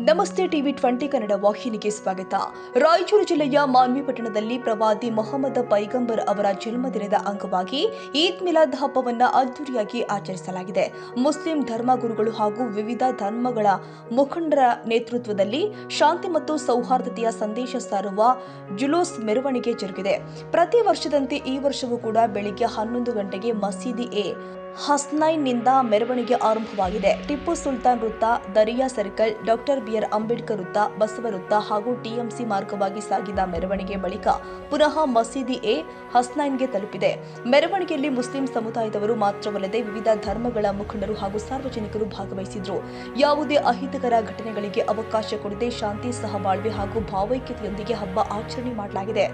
ನಮಸ್ತೆ ಟಿವಿ 20 ಕನ್ನಡ ವಾಹಿನಿಗೆ ಸ್ವಾಗತ. ರಾಯಚೂರು ಜಿಲ್ಲೆಯ ಮಾನ್ವಿ ಪಟ್ಟಣದಲ್ಲಿ ಪ್ರವಾದಿ ಮೊಹಮ್ಮದ್ ಪೈಗಂಬರ್ ಅವರ ಜನ್ಮದಿನದ ಅಂಗವಾಗಿ ಈದ್ ಮಿಲಾದ್ ಹಬ್ಬವನ್ನು ಅದ್ದೂರಿಯಾಗಿ ಆಚರಿಸಲಾಗಿದೆ. ಮುಸ್ಲಿಂ ಧರ್ಮಗುರುಗಳು ಹಾಗೂ ವಿವಿಧ ಧರ್ಮಗಳ ಮುಖಂಡರ ನೇತೃತ್ವದಲ್ಲಿ ಶಾಂತಿ ಮತ್ತು ಸೌಹಾರ್ದತೆಯ ಸಂದೇಶ ಸಾರುವ ಜುಲೂಸ್ ಮೆರವಣಿಗೆ ಜರುಗಿದೆ. ಪ್ರತಿ ವರ್ಷದಂತೆ ಈ ವರ್ಷವೂ ಕೂಡ ಬೆಳಿಗ್ಗೆ 11 ಗಂಟೆಗೆ ಮಸೀದಿ ಹಸ್ನೈನ್ನಿಂದ ಮೆರವಣಿಗೆ ಆರಂಭವಾಗಿದೆ. ಟಿಪ್ಪು ಸುಲ್ತಾನ್ ವೃತ್ತ, Dariya circle, doctor B R. Ambedkar ವೃತ್ತ, ಬಸವ ವೃತ್ತ ಹಾಗೂ ಟಿಎಂಸಿ ಮಾರ್ಗವಾಗಿ ಸಾಗಿದ ಮೆರವಣಿಗೆ ಬಳಿಕ ಪುನಃ ಮಸೀದಿ ಹಸ್ನೈನ್ಗೆ ತಲುಪಿದೆ. ಮೆರವಣಿಗೆಯಲ್ಲಿ ಮುಸ್ಲಿಂ ಸಮುದಾಯದವರು ಮಾತ್ರವಲ್ಲದೆ ವಿವಿಧ ಧರ್ಮಗಳ ಮುಖಂಡರು ಹಾಗೂ ಸಾರ್ವಜನಿಕರು ಭಾಗವಹಿಸಿದ್ರು. ಯಾವುದೇ ಅಹಿತಕರ ಘಟನೆಗಳಿಗೆ ಅವಕಾಶ ಕೊಡದೆ ಶಾಂತಿ, ಸಹಬಾಳ್ವೆ ಹಾಗೂ ಭಾವೈಕ್ಯತೆಯೊಂದಿಗೆ ಹಬ್ಬ ಆಚರಣೆ ಮಾಡಲಾಗಿದೆ.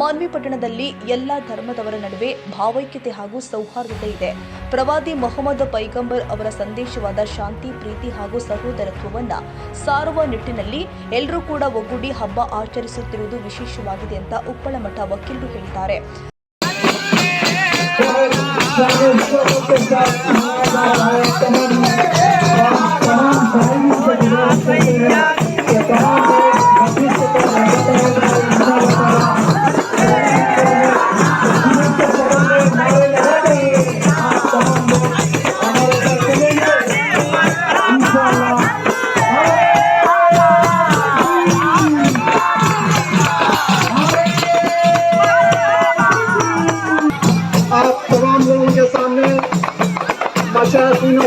ಮಾನ್ವಿ ಪಟ್ಟಣದಲ್ಲಿ ಎಲ್ಲಾ ಧರ್ಮದವರ ನಡುವೆ ಭಾವೈಕ್ಯತೆ ಹಾಗೂ ಸೌಹಾರ್ದತೆ ಇದೆ. ಪ್ರವಾದಿ ಮೊಹಮ್ಮದ್ ಪೈಗಂಬರ್ ಅವರ ಸಂದೇಶವಾದ ಶಾಂತಿ, ಪ್ರೀತಿ ಹಾಗೂ ಸಹೋದರತ್ವವನ್ನು ಸಾರುವ ನಿಟ್ಟಿನಲ್ಲಿ ಎಲ್ಲರೂ ಕೂಡ ಒಗ್ಗೂಡಿ ಹಬ್ಬ ಆಚರಿಸುತ್ತಿರುವುದು ವಿಶೇಷವಾಗಿದೆ ಅಂತ ಉಪ್ಪಳ ಮಠ ವಕೀಲರು ಹೇಳಿದ್ದಾರೆ.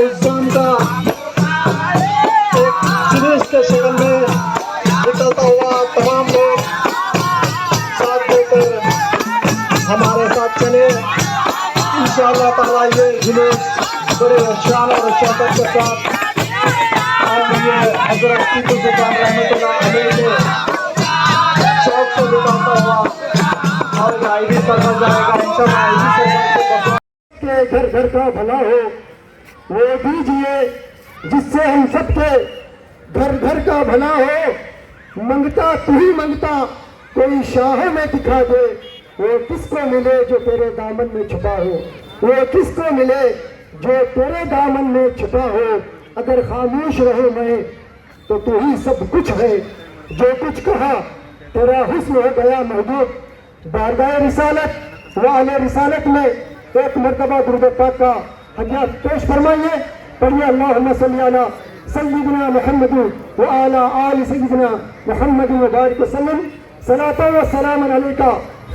इस्लाम का एक जुलूस के शक्ल में निकलता हुआ तमाम लोग साथ देकर हमारे साथ चले। इंशाअल्लाह ताला ये जुलूस बड़े शान और शौकत के साथ और ये हजरत टीपू सुल्तान रहमतुल्लाह अलैह के शौक से निकलता हुआ और आईडी करना जाएगा। इंशाअल्लाह घर घर का भला हो वो दीजिए जिससे हम सबके घर घर का भला हो। मंगता तू ही मंगता कोई शाह में दिखा दे। वो किसको मिले जो तेरे दामन में छुपा हो। वो किसको मिले जो तेरे दामन में छुपा हो। अगर खामोश रहो मैं तो तू ही सब कुछ है। जो कुछ कहा तेरा हुस्न हो गया महबूब। बारगाह रिसालत व आले रिसालत में एक मरतबा दुरूद पाक का हदिया पेश फरमाइए। पढ़िए अल्लाहुम्मा सल्ली अला सय्यिदिना मुहम्मद व अला आलि सय्यिदिना मुहम्मद व बारिक वसल्लम। सलातो व सलामन अलैका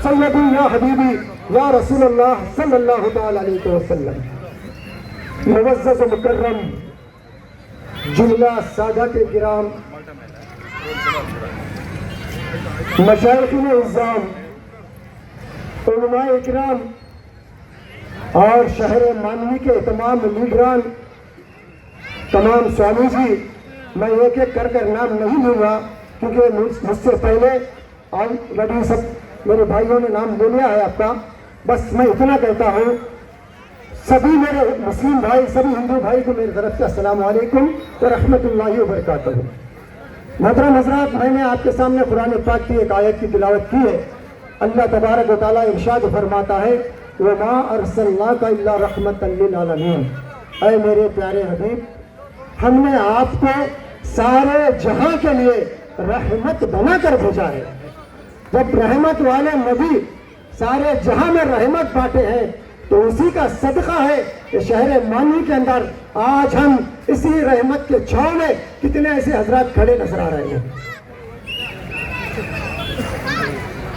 सय्यदी या हबीबी या रसूलुल्लाह सल्लल्लाहु तआला अलैहि वसल्लम। मुअज़्ज़ज़ मुकर्रम जुमला सादाते किराम, मशाइख़िन इज़्ज़ाम, उलमाए इकराम और शहर मानवी के तमाम लीडरान, तमाम स्वामी जी, मैं एक एक कर नाम नहीं लूँगा क्योंकि मुझसे पहले ऑलरेडी सब मेरे भाइयों ने नाम ले लिया है आपका। बस मैं इतना कहता हूँ, सभी मेरे मुस्लिम भाई, सभी हिंदू भाई को मेरी तरफ से अस्सलाम वालेकुम व रहमतुल्लाहि व बरकातहू। मोहतरम हज़रात, मैंने आपके सामने कुरान पाक की एक आयत की तिलावत की है। अल्लाह तबारक व तआला इरशाद फरमाता है, वमा अरसलनाका इल्ला रहमतन लिल आलमीन। ऐ मेरे प्यारे हबीब, हमने आपको सारे जहां के लिए रहमत बनाकर भेजा है। जब रहमत वाले नबी सारे जहां में रहमत बांटे हैं तो उसी का सदका है कि शहर मानवी के अंदर आज हम इसी रहमत के छांव में कितने ऐसे हजरात खड़े नजर आ रहे हैं।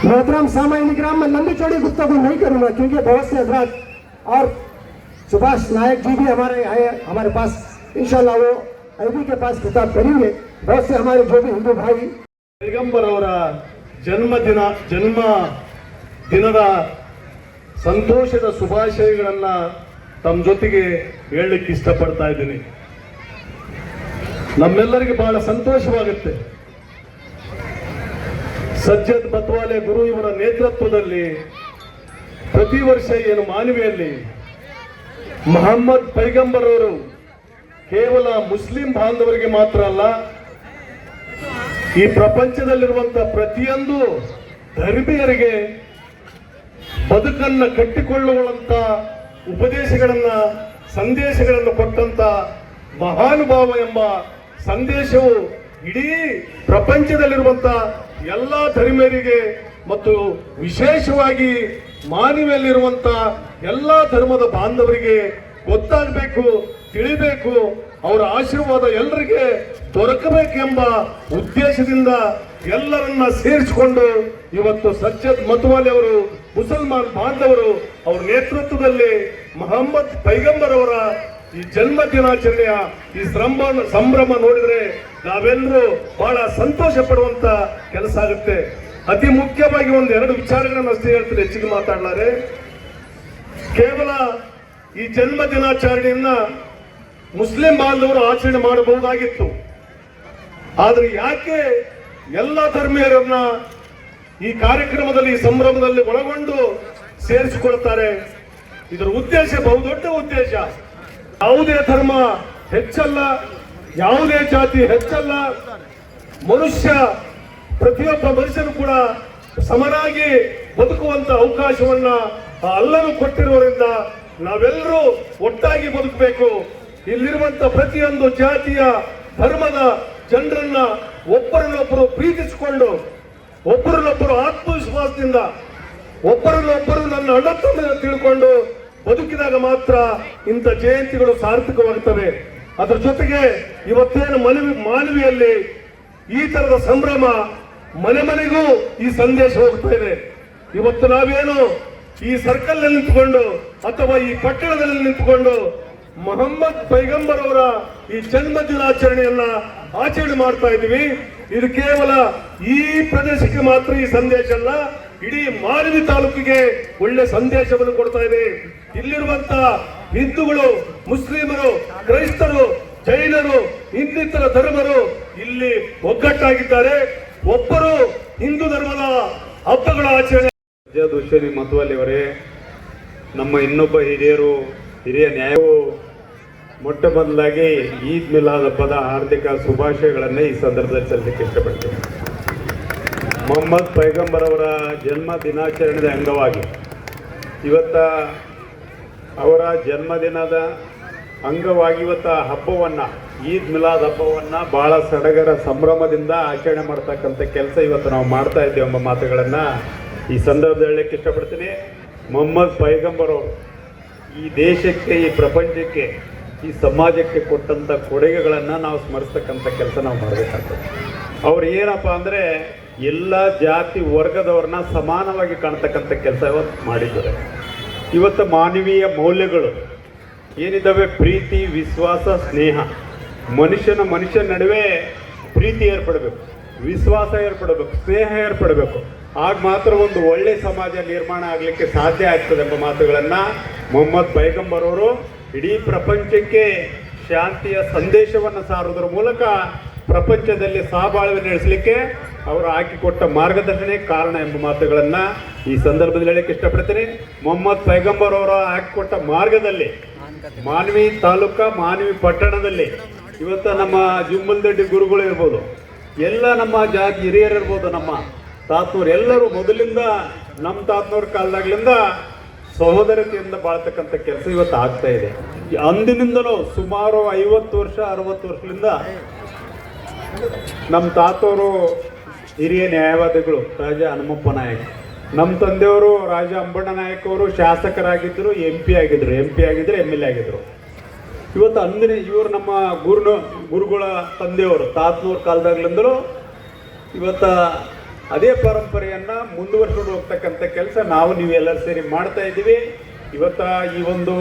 मोहतरम सामाईन इकराम, में लंबी चौड़ी गुफ्तगू नहीं करूंगा क्योंकि बहुत से हजरात और सुभाष नायक जी भी हमारे आए हमारे पास, इंशाल्लाह वो ऐबी के पास खिताब करेंगे। बहुत से हमारे जो भी हिंदू भाई पैगंबर ಅವರ ಜನ್ಮ ದಿನದ ಸಂತೋಷದ ಶುಭಾಶಯಗಳನ್ನ ತಮ್ಮ ಜೊತೆಗೆ ಹೇಳಲಿಕ್ಕೆ ಇಷ್ಟಪಡ್ತಾ ಇದ್ದೀನಿ. ನಮ್ಮೆಲ್ಲರಿಗೆ ಬಹಳ ಸಂತೋಷವಾಗುತ್ತೆ. ಸಜ್ಜದ್ ಬತ್ವಾಲೆ ಗುರು ಇವರ ನೇತೃತ್ವದಲ್ಲಿ ಪ್ರತಿ ವರ್ಷ ಏನು ಮಾನವಿಯಲ್ಲಿ ಮೊಹಮ್ಮದ್ ಪೈಗಂಬರ್ ಅವರು ಕೇವಲ ಮುಸ್ಲಿಂ ಬಾಂಧವರಿಗೆ ಮಾತ್ರ ಅಲ್ಲ, ಈ ಪ್ರಪಂಚದಲ್ಲಿರುವಂತಹ ಪ್ರತಿಯೊಂದು ಧರ್ಮೀಯರಿಗೆ ಬದುಕನ್ನು ಕಟ್ಟಿಕೊಳ್ಳುವಂತ ಉಪದೇಶಗಳನ್ನ, ಸಂದೇಶಗಳನ್ನು ಕೊಟ್ಟಂತ ಮಹಾನುಭಾವ ಎಂಬ ಸಂದೇಶವು ಇಡೀ ಪ್ರಪಂಚದಲ್ಲಿರುವಂತ ಎಲ್ಲ ಧರ್ಮೀಯರಿಗೆ ಮತ್ತು ವಿಶೇಷವಾಗಿ ಮಾನವಿಯಲ್ಲಿರುವಂತ ಎಲ್ಲ ಧರ್ಮದ ಬಾಂಧವರಿಗೆ ಗೊತ್ತಾಗಬೇಕು, ತಿಳಿಬೇಕು, ಅವರ ಆಶೀರ್ವಾದ ಎಲ್ಲರಿಗೆ ದೊರಕಬೇಕೆಂಬ ಉದ್ದೇಶದಿಂದ ಎಲ್ಲರನ್ನ ಸೇರಿಸಿಕೊಂಡು ಇವತ್ತು ಸಜ್ಜದ್ ಮತವಾಲಿ ಅವರು ಮುಸಲ್ಮಾನ್ ಬಾಂಧವರು ಅವರ ನೇತೃತ್ವದಲ್ಲಿ ಮೊಹಮ್ಮದ್ ಪೈಗಂಬರ್ ಅವರ ಈ ಜನ್ಮ ದಿನಾಚರಣೆಯ ಈ ಸಂಭ್ರಮ ನೋಡಿದ್ರೆ ನಾವೆಲ್ಲರೂ ಬಹಳ ಸಂತೋಷ ಪಡುವಂತ ಕೆಲಸ ಆಗುತ್ತೆ. ಅತಿ ಮುಖ್ಯವಾಗಿ ಒಂದೆರಡು ವಿಚಾರಗಳನ್ನು ಅಷ್ಟೇ ಹೇಳ್ತೀನಿ, ಹೆಚ್ಚಿಗೆ ಮಾತಾಡಲಾರೆ. ಕೇವಲ ಈ ಜನ್ಮ ದಿನಾಚರಣೆಯನ್ನ ಮುಸ್ಲಿಂ ಬಾಂಧವರು ಆಚರಣೆ ಮಾಡಬಹುದಾಗಿತ್ತು. ಆದ್ರೆ ಯಾಕೆ ಎಲ್ಲ ಧರ್ಮೀಯರನ್ನ ಈ ಕಾರ್ಯಕ್ರಮದಲ್ಲಿ, ಈ ಸಂಭ್ರಮದಲ್ಲಿ ಒಳಗೊಂಡು ಸೇರಿಸಿಕೊಳ್ತಾರೆ? ಇದರ ಉದ್ದೇಶ ಬಹುದೊಡ್ಡ ಉದ್ದೇಶ. ಯಾವುದೇ ಧರ್ಮ ಹೆಚ್ಚಲ್ಲ, ಯಾವುದೇ ಜಾತಿ ಹೆಚ್ಚಲ್ಲ. ಮನುಷ್ಯ, ಪ್ರತಿಯೊಬ್ಬ ಮನುಷ್ಯನು ಕೂಡ ಸಮನಾಗಿ ಬದುಕುವಂತ ಅವಕಾಶವನ್ನ ಅಲ್ಲನು ಕೊಟ್ಟಿರುವುದರಿಂದ ನಾವೆಲ್ಲರೂ ಒಟ್ಟಾಗಿ ಬದುಕಬೇಕು. ಇಲ್ಲಿರುವಂತ ಪ್ರತಿಯೊಂದು ಜಾತಿಯ ಧರ್ಮದ ಜನರನ್ನ ಒಬ್ಬರನ್ನೊಬ್ಬರು ಪ್ರೀತಿಸಿಕೊಂಡು, ಒಬ್ಬರನ್ನೊಬ್ಬರು ಆತ್ಮವಿಶ್ವಾಸದಿಂದ, ಒಬ್ಬರನ್ನೊಬ್ಬರು ನನ್ನ ಅಣ್ಣತಮ್ಮ ತಿಳ್ಕೊಂಡು ಬದುಕಿದಾಗ ಮಾತ್ರ ಇಂಥ ಜಯಂತಿಗಳು ಸಾರ್ಥಕವಾಗುತ್ತವೆ. ಅದರ ಜೊತೆಗೆ ಇವತ್ತೇನು ಮಾನವಿಯಲ್ಲಿ ಈ ತರದ ಸಂಭ್ರಮ ಮನೆ ಮನೆಗೂ ಈ ಸಂದೇಶ ಹೋಗ್ತಾ ಇದೆ. ಇವತ್ತು ನಾವೇನು ಈ ಸರ್ಕಲ್ ನಲ್ಲಿ ನಿಂತ್ಕೊಂಡು ಅಥವಾ ಈ ಪಟ್ಟಣದಲ್ಲಿ ನಿಂತ್ಕೊಂಡು ಮೊಹಮ್ಮದ್ ಪೈಗಂಬರ್ ಅವರ ಈ ಜನ್ಮ ದಿನಾಚರಣೆಯನ್ನ ಆಚರಣೆ ಮಾಡ್ತಾ ಇದ್ದೀವಿ. ಇದು ಕೇವಲ ಈ ಪ್ರದೇಶಕ್ಕೆ ಮಾತ್ರ ಈ ಸಂದೇಶ ಅಲ್ಲ, ಇಡೀ ಮಾನವಿ ತಾಲೂಕಿಗೆ ಒಳ್ಳೆ ಸಂದೇಶವನ್ನು ಕೊಡ್ತಾ ಇದೆ. ಇಲ್ಲಿರುವಂತ ಹಿಂದೂಗಳು, ಮುಸ್ಲಿಮರು, ಕ್ರೈಸ್ತರು, ಜೈನರು, ಇನ್ನಿತರ ಧರ್ಮರು ಇಲ್ಲಿ ಒಗ್ಗಟ್ಟಾಗಿದ್ದಾರೆ. ಒಬ್ಬರು ಹಿಂದೂ ಧರ್ಮದ ಹಬ್ಬಗಳ ಆಚರಣೆ. ಸಜ್ಜದ್ ಹುಸೇನ್ ಮತವಾಲಿ ಅವರೇ, ನಮ್ಮ ಇನ್ನೊಬ್ಬ ಹಿರಿಯ ನ್ಯಾಯವು ಮೊಟ್ಟ ಮೊದಲಾಗಿ ಈದ್ ಮಿಲಾದ್ ಹಬ್ಬದ ಹಾರ್ದಿಕ ಶುಭಾಶಯಗಳನ್ನು ಈ ಸಂದರ್ಭದಲ್ಲಿ ಸಲ್ಲಿಸಲಿಕ್ಕೆ ಇಷ್ಟಪಡ್ತೀನಿ. ಮೊಹಮ್ಮದ್ ಪೈಗಂಬರ್ ಅವರ ಜನ್ಮ ದಿನಾಚರಣೆಯ ಅಂಗವಾಗಿ ಇವತ್ತ ಅವರ ಜನ್ಮದಿನದ ಅಂಗವಾಗಿ ಇವತ್ತ ಹಬ್ಬವನ್ನು, ಈದ್ ಮಿಲಾದ್ ಹಬ್ಬವನ್ನು ಭಾಳ ಸಡಗರ ಸಂಭ್ರಮದಿಂದ ಆಚರಣೆ ಮಾಡ್ತಕ್ಕಂಥ ಕೆಲಸ ಇವತ್ತು ನಾವು ಮಾಡ್ತಾ ಇದ್ದೇವೆ ಎಂಬ ಮಾತುಗಳನ್ನು ಈ ಸಂದರ್ಭದಲ್ಲಿ ಹೇಳಲಿಕ್ಕೆ ಇಷ್ಟಪಡ್ತೀನಿ. ಮೊಹಮ್ಮದ್ ಪೈಗಂಬರ್ ಅವರು ಈ ದೇಶಕ್ಕೆ, ಈ ಪ್ರಪಂಚಕ್ಕೆ, ಈ ಸಮಾಜಕ್ಕೆ ಕೊಟ್ಟಂಥ ಕೊಡುಗೆಗಳನ್ನು ನಾವು ಸ್ಮರಿಸ್ತಕ್ಕಂಥ ಕೆಲಸ ನಾವು ಮಾಡಬೇಕಾಗ್ತದೆ. ಅವ್ರು ಏನಪ್ಪ ಅಂದರೆ ಎಲ್ಲ ಜಾತಿ ವರ್ಗದವ್ರನ್ನ ಸಮಾನವಾಗಿ ಕಾಣ್ತಕ್ಕಂಥ ಕೆಲಸ ಇವತ್ತು ಮಾಡಿದ್ದಾರೆ. ಇವತ್ತು ಮಾನವೀಯ ಮೌಲ್ಯಗಳು ಏನಿದ್ದಾವೆ, ಪ್ರೀತಿ, ವಿಶ್ವಾಸ, ಸ್ನೇಹ, ಮನುಷ್ಯನ ನಡುವೆ ಪ್ರೀತಿ ಏರ್ಪಡಬೇಕು, ವಿಶ್ವಾಸ ಏರ್ಪಡಬೇಕು, ಸ್ನೇಹ ಏರ್ಪಡಬೇಕು. ಆಗ ಮಾತ್ರ ಒಂದು ಒಳ್ಳೆ ಸಮಾಜ ನಿರ್ಮಾಣ ಆಗಲಿಕ್ಕೆ ಸಾಧ್ಯ ಆಗ್ತದೆ ಎಂಬ ಮಾತುಗಳನ್ನು ಮೊಹಮ್ಮದ್ ಪೈಗಂಬರ್ ಅವರು ಇಡೀ ಪ್ರಪಂಚಕ್ಕೆ ಶಾಂತಿಯ ಸಂದೇಶವನ್ನು ಸಾರುವುದರ ಮೂಲಕ ಪ್ರಪಂಚದಲ್ಲಿ ಸಹಬಾಳ್ವೆ ನಡೆಸಲಿಕ್ಕೆ ಅವರು ಹಾಕಿಕೊಟ್ಟ ಮಾರ್ಗದರ್ಶನ ಕಾರಣ ಎಂಬ ಮಾತುಗಳನ್ನು ಈ ಸಂದರ್ಭದಲ್ಲಿ ಹೇಳಕ್ಕೆ ಇಷ್ಟಪಡ್ತೀನಿ. ಮೊಹಮ್ಮದ್ ಪೈಗಂಬರ್ ಅವರು ಹಾಕಿಕೊಟ್ಟ ಮಾರ್ಗದಲ್ಲಿ ಮಾನ್ವಿ ತಾಲೂಕಾ, ಮಾನ್ವಿ ಪಟ್ಟಣದಲ್ಲಿ ಇವತ್ತು ನಮ್ಮ ಜುಮ್ಮಲ್ದಡ್ಡಿ ಗುರುಗಳು ಇರ್ಬೋದು, ಎಲ್ಲ ನಮ್ಮ ಜಾತಿ ಹಿರಿಯರು ಇರ್ಬೋದು, ನಮ್ಮ ತಾತನವ್ರು ಎಲ್ಲರೂ ಮೊದಲಿಂದ ನಮ್ಮ ತಾತನವ್ರ ಕಾಲದಾಗ್ಲಿಂದ ಸಹೋದರತೆಯಿಂದ ಬಾಳ್ತಕ್ಕಂಥ ಕೆಲಸ ಇವತ್ತು ಆಗ್ತಾ ಇದೆ. ಅಂದಿನಿಂದಲೂ ಸುಮಾರು 50 ವರ್ಷ 60 ವರ್ಷದಿಂದ ನಮ್ಮ ತಾತವರು ಹಿರಿಯ ನ್ಯಾಯವಾದಿಗಳು ರಾಜ ಹನುಮಪ್ಪ ನಾಯಕ್, ನಮ್ಮ ತಂದೆಯವರು ರಾಜ ಅಂಬಣ್ಣ ನಾಯಕ್ ಅವರು ಶಾಸಕರಾಗಿದ್ದರು, MP ಆಗಿದ್ರು, MLA ಆಗಿದ್ರು. ಇವತ್ತು ಅಂದಿನ ಇವರು ನಮ್ಮ ಗುರುಗಳ ತಂದೆಯವರು ತಾತನವ್ರ ಕಾಲದಾಗ್ಲಿಂದಲೂ ಇವತ್ತು ಅದೇ ಪರಂಪರೆಯನ್ನು ಮುಂದುವರ್ಸ್ಕೊಂಡು ಹೋಗ್ತಕ್ಕಂಥ ಕೆಲಸ ನೀವೆಲ್ಲರೂ ಸೇರಿ ಮಾಡ್ತಾ ಇದ್ದೀವಿ. ಇವತ್ತು ಈ ಒಂದು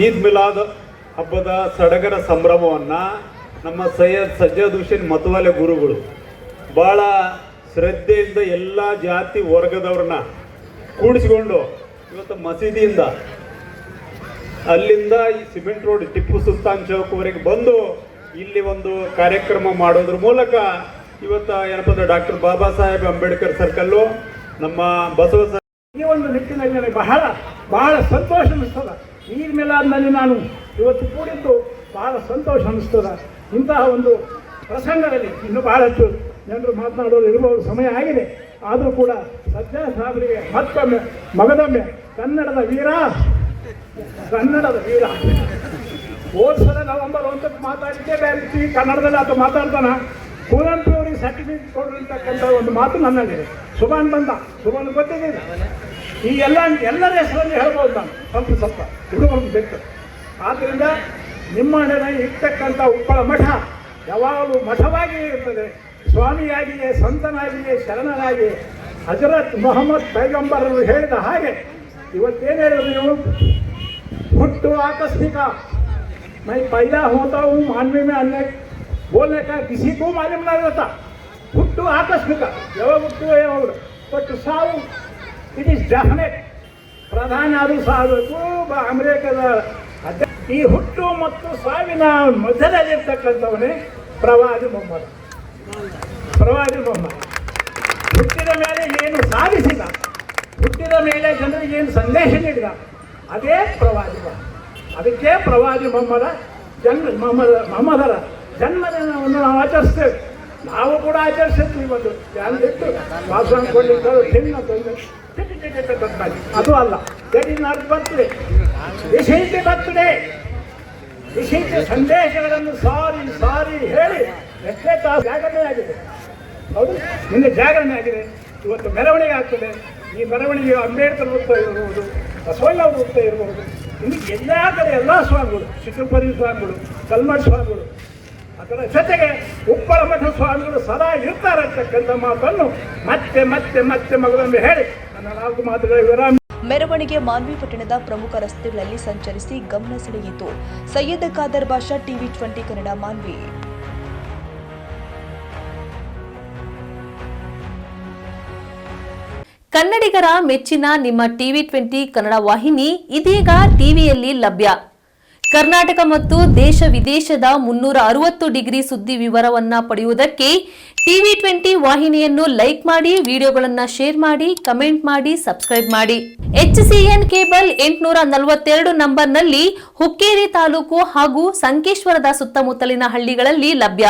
ಈದ್ ಮಿಲಾದ್ ಹಬ್ಬದ ಸಡಗರ ಸಂಭ್ರಮವನ್ನು ನಮ್ಮ ಸಜ್ಜದ್ ಹುಸೇನ್ ಮತವಾಲಿ ಗುರುಗಳು ಭಾಳ ಶ್ರದ್ಧೆಯಿಂದ ಎಲ್ಲ ಜಾತಿ ವರ್ಗದವ್ರನ್ನ ಕೂಡಿಸಿಕೊಂಡು ಇವತ್ತು ಮಸೀದಿಯಿಂದ ಅಲ್ಲಿಂದ ಈ ಸಿಮೆಂಟ್ ರೋಡ್ ಟಿಪ್ಪು ಸುಲ್ತಾನ್ ಚೌಕ್ವರೆಗೆ ಬಂದು ಇಲ್ಲಿ ಒಂದು ಕಾರ್ಯಕ್ರಮ ಮಾಡೋದ್ರ ಮೂಲಕ ಇವತ್ತು ಏನಪ್ಪ ಅಂದರೆ ಡಾಕ್ಟರ್ ಬಾಬಾ ಸಾಹೇಬ್ ಅಂಬೇಡ್ಕರ್ ಸರ್ಕಲ್ಲು, ನಮ್ಮ ಬಸವ ಈ ಒಂದು ನಿಟ್ಟಿನಲ್ಲಿ ನನಗೆ ಬಹಳ ಸಂತೋಷ ಅನ್ನಿಸ್ತದೆ. ಈದ್ ಮಿಲಾದ್ನಲ್ಲಿ ನಾನು ಇವತ್ತು ಕೂಡಿದ್ದು ಬಹಳ ಸಂತೋಷ ಅನ್ನಿಸ್ತದೆ. ಇಂತಹ ಒಂದು ಪ್ರಸಂಗದಲ್ಲಿ ಇನ್ನೂ ಬಹಳಷ್ಟು ಜನರು ಮಾತನಾಡೋದು ಇರಬಹುದು, ಸಮಯ ಆಗಿದೆ. ಆದರೂ ಕೂಡ ಸಜ್ಜದ್ ಸಾಹೇಬರಿಗೆ ಮತ್ತೊಮ್ಮೆ ಮಗದೊಮ್ಮೆ ಕನ್ನಡದ ವೀರ ಹೋದ ಸಲ ನವೆಂಬರ್ 1ಕ್ಕೆ ಮಾತಾಡಿದ್ದೆ ಬೇರೆ ರೀತಿ ಕನ್ನಡದಲ್ಲಿ ಆತ ಮಾತಾಡ್ತಾನ. ಕುವೆಂಪು ಅವರಿಗೆ ಸರ್ಟಿಫಿಕೇಟ್ ಕೊಡಿರ್ತಕ್ಕಂಥ ಒಂದು ಮಾತು ನನ್ನಲ್ಲಿದೆ. ಸುಭಾನ್ ಬಂದ, ಸುಭಾನ್ ಗೊತ್ತಿದೆ. ಈ ಎಲ್ಲರ ಹೆಸರಲ್ಲಿ ಹೇಳ್ಬೋದು ನಾನು ಸ್ವಲ್ಪ ಹುಡುಗರು ಬೇಕು. ಆದ್ದರಿಂದ ನಿಮ್ಮ ಇರ್ತಕ್ಕಂಥ ಉಪ್ಪಳ ಮಠ ಯಾವಾಗಲೂ ಮಠವಾಗಿಯೇ ಇರ್ತದೆ. ಸ್ವಾಮಿಯಾಗಿಯೇ, ಸಂತನಾಗಿಯೇ, ಶರಣನಾಗಿಯೇ ಹಜರತ್ ಮೊಹಮ್ಮದ್ ಪೈಗಂಬರರು ಹೇಳಿದ ಹಾಗೆ ಇವತ್ತೇನು ಹೇಳಿದ್ರು ನೀವು, ಹುಟ್ಟು ಆಕಸ್ಮಿಕ, मैं पैदा होता हूँ मानवी में अन्य बोलने का किसी को मालूम नहीं रहता. ಹುಟ್ಟು ಆಕಸ್ಮಿಕ, ಯಾವಾಗ ಹುಟ್ಟುವ ಯಾವಾಗ, ಬಟ್ ಸಾವು ಇಟ್ ಈಸ್ ಡೆಫಿನೆಟ್. ಪ್ರಧಾನಿ ಅದು ಸಾಗಬೇಕು. ಅಮೆರಿಕದ ಈ ಹುಟ್ಟು ಮತ್ತು ಸಾವಿನ ಮಧ್ಯದಲ್ಲಿರ್ತಕ್ಕಂಥವನೇ ಪ್ರವಾದಿ ಮೊಹಮ್ಮದ್. ಹುಟ್ಟಿದ ಮೇಲೆ ಏನು ಸಾಧಿಸಿದ, ಹುಟ್ಟಿದ ಮೇಲೆ ಜನರಿಗೆ ಏನು ಸಂದೇಶ ನೀಡಿದ, ಅದೇ ಪ್ರವಾದಿ ಮೊಹಮ್ಮದ್. ಅದಕ್ಕೆ ಪ್ರವಾದಿ ಮೊಹಮ್ಮದರ ಜನ್ಮದಿನವನ್ನು ನಾವು ಆಚರಿಸ್ತೇವೆ. ನಾವು ಕೂಡ ಆಚರಿಸಿರ್ತೀವಿ. ಒಂದು ಇಟ್ಟು ಭಾಷಣ ಕೊಡಲಿಕ್ಕೆ ಅದು ಅಲ್ಲ, ದಟ್ ಇಸ್ ನಾಟ್ ಬರ್ತ್ಡೇ. ವಿಶೇಷ ಬರ್ತ್ಡೇ, ವಿಶೇಷ ಸಂದೇಶಗಳನ್ನು ಸಾರಿ ಹೇಳಿ ಎಷ್ಟೇ ತಾಸು ಜಾಗರಣೆ ಆಗಿದೆ. ಹೌದು, ನಿನ್ನೆ ಜಾಗರಣೆ ಆಗಿದೆ, ಇವತ್ತು ಮೆರವಣಿಗೆ ಆಗ್ತದೆ. ಈ ಮೆರವಣಿಗೆ ಅಂಬೇಡ್ಕರ್ ವೃತ್ತ ಇರ್ಬೋದು, ಬಸವಣ್ಣವ್ರ ವೃತ್ತ ಇರ್ಬೋದು, ಇನ್ನು ಎಲ್ಲ ಕಡೆ ಎಲ್ಲ ಸ್ವಾಮಿಗಳು, ಚಿತ್ರಪರಿ ಸ್ವಾಮಿಗಳು, ಕಲ್ಮಠ ಸ್ವಾಮಿಗಳು, ಅದರ ಜೊತೆಗೆ ಉಪ್ಪಳ ಮಠ ಸ್ವಾಮಿಗಳು ಸದಾ ಇರ್ತಾರೆ ಅಂತಕ್ಕಂಥ ಮಾತನ್ನು ಮತ್ತೆ ಮತ್ತೆ ಮತ್ತೆ ಮಗಳೊಮ್ಮೆ ಹೇಳಿ ನನ್ನ 4 ಮಾತುಗಳ ವಿರಾಮ. ಮೆರವಣಿಗೆ ಮಾನ್ವಿ ಪಟ್ಟಣದ ಪ್ರಮುಖ ರಸ್ತೆಗಳಲ್ಲಿ ಸಂಚರಿಸಿ ಗಮನ ಸೆಳೆಯಿತು. ಸೈಯದ್ ಖಾದರ್ ಬಾಷಾ, ಟಿವಿ 20 ಕನ್ನಡ, ಮಾನ್ವಿ. ಕನ್ನಡಿಗರ ಮೆಚ್ಚಿನ ನಿಮ್ಮ ಟಿವಿ 20 ಕನ್ನಡ ವಾಹಿನಿ ಇದೀಗ ಟಿವಿಯಲ್ಲಿ ಲಭ್ಯ. ಕರ್ನಾಟಕ ಮತ್ತು ದೇಶ ವಿದೇಶದ 360 ಡಿಗ್ರಿ ಸುದ್ದಿ ವಿವರವನ್ನ ಪಡೆಯುವುದಕ್ಕೆ ಟಿವಿ 20 ವಾಹಿನಿಯನ್ನು ಲೈಕ್ ಮಾಡಿ, ವಿಡಿಯೋಗಳನ್ನು ಶೇರ್ ಮಾಡಿ, ಕಮೆಂಟ್ ಮಾಡಿ, ಸಬ್ಸ್ಕ್ರೈಬ್ ಮಾಡಿ. HCN ಕೇಬಲ್ 842 ನಂಬರ್ನಲ್ಲಿ ಹುಕ್ಕೇರಿ ತಾಲೂಕು ಹಾಗೂ ಸಂಕೇಶ್ವರದ ಸುತ್ತಮುತ್ತಲಿನ ಹಳ್ಳಿಗಳಲ್ಲಿ ಲಭ್ಯ.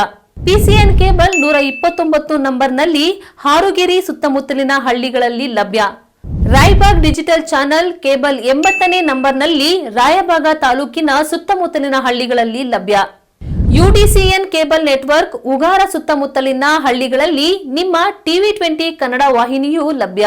PCN ಕೇಬಲ್ 129 ನಂಬರ್ನಲ್ಲಿ ಹಾರುಗೆರೆ ಸುತ್ತಮುತ್ತಲಿನ ಹಳ್ಳಿಗಳಲ್ಲಿ ಲಭ್ಯ. ರಾಯಬಾಗ್ ಡಿಜಿಟಲ್ ಚಾನೆಲ್ ಕೇಬಲ್ 80ನೇ ನಂಬರ್ನಲ್ಲಿ ರಾಯಬಾಗ ತಾಲೂಕಿನ ಸುತ್ತಮುತ್ತಲಿನ ಹಳ್ಳಿಗಳಲ್ಲಿ ಲಭ್ಯ. UDCN ಕೇಬಲ್ ನೆಟ್ವರ್ಕ್ ಉಗಾರ ಸುತ್ತಮುತ್ತಲಿನ ಹಳ್ಳಿಗಳಲ್ಲಿ ನಿಮ್ಮ ಟಿವಿ 20 ಕನ್ನಡ ವಾಹಿನಿಯೂ ಲಭ್ಯ.